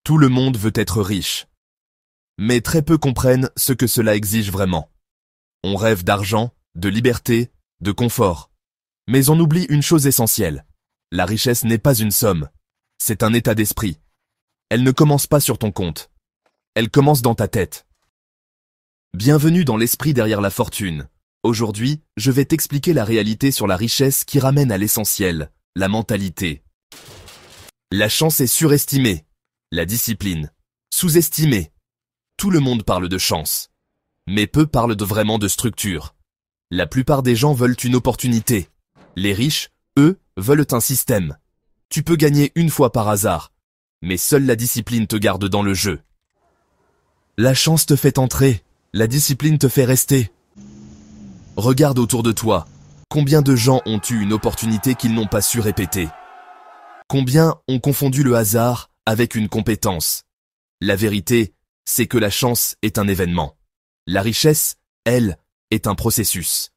Tout le monde veut être riche. Mais très peu comprennent ce que cela exige vraiment. On rêve d'argent, de liberté, de confort. Mais on oublie une chose essentielle. La richesse n'est pas une somme. C'est un état d'esprit. Elle ne commence pas sur ton compte. Elle commence dans ta tête. Bienvenue dans l'esprit derrière la fortune. Aujourd'hui, je vais t'expliquer la réalité sur la richesse qui ramène à l'essentiel, la mentalité. La chance est surestimée. La discipline, sous-estimée. Tout le monde parle de chance. Mais peu parlent vraiment de structure. La plupart des gens veulent une opportunité. Les riches, eux, veulent un système. Tu peux gagner une fois par hasard, mais seule la discipline te garde dans le jeu. La chance te fait entrer, la discipline te fait rester. Regarde autour de toi. Combien de gens ont eu une opportunité qu'ils n'ont pas su répéter? Combien ont confondu le hasard avec une compétence? La vérité, c'est que la chance est un événement. La richesse, elle, est un processus.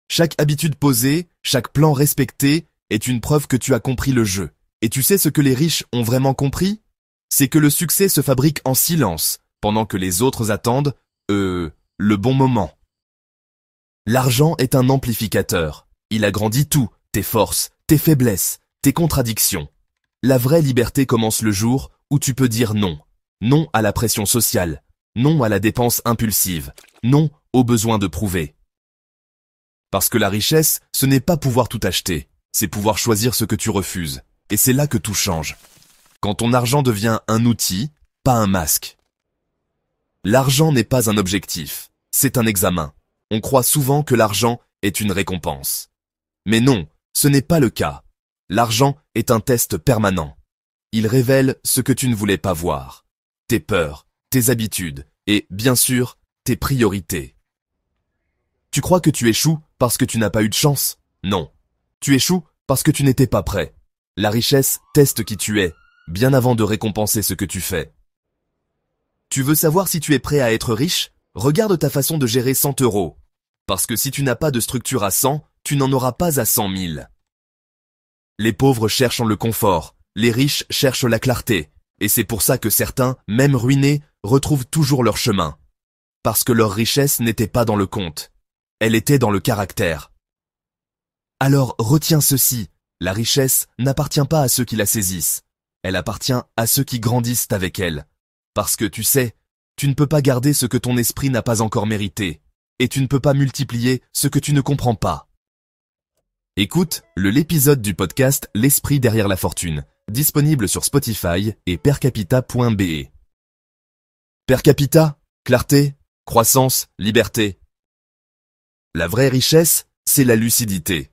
Chaque habitude posée, chaque plan respecté est une preuve que tu as compris le jeu. Et tu sais ce que les riches ont vraiment compris? C'est que le succès se fabrique en silence, pendant que les autres attendent, le bon moment. L'argent est un amplificateur. Il agrandit tout, tes forces, tes faiblesses, tes contradictions. La vraie liberté commence le jour où tu peux dire non. Non à la pression sociale. Non à la dépense impulsive. Non au besoin de prouver. Parce que la richesse, ce n'est pas pouvoir tout acheter. C'est pouvoir choisir ce que tu refuses. Et c'est là que tout change. Quand ton argent devient un outil, pas un masque. L'argent n'est pas un objectif. C'est un examen. On croit souvent que l'argent est une récompense. Mais non, ce n'est pas le cas. L'argent est un test permanent. Il révèle ce que tu ne voulais pas voir. Tes peurs, tes habitudes et, bien sûr, tes priorités. Tu crois que tu échoues parce que tu n'as pas eu de chance? Non. Tu échoues parce que tu n'étais pas prêt. La richesse teste qui tu es, bien avant de récompenser ce que tu fais. Tu veux savoir si tu es prêt à être riche? Regarde ta façon de gérer 100 euros. Parce que si tu n'as pas de structure à 100, tu n'en auras pas à 100 000. Les pauvres cherchent le confort, les riches cherchent la clarté. Et c'est pour ça que certains, même ruinés, retrouvent toujours leur chemin. Parce que leur richesse n'était pas dans le compte. Elle était dans le caractère. Alors retiens ceci, la richesse n'appartient pas à ceux qui la saisissent. Elle appartient à ceux qui grandissent avec elle. Parce que tu sais, tu ne peux pas garder ce que ton esprit n'a pas encore mérité. Et tu ne peux pas multiplier ce que tu ne comprends pas. Écoute l'épisode du podcast L'esprit derrière la fortune, disponible sur Spotify et percapita.be. Per capita, clarté, croissance, liberté. La vraie richesse, c'est la lucidité.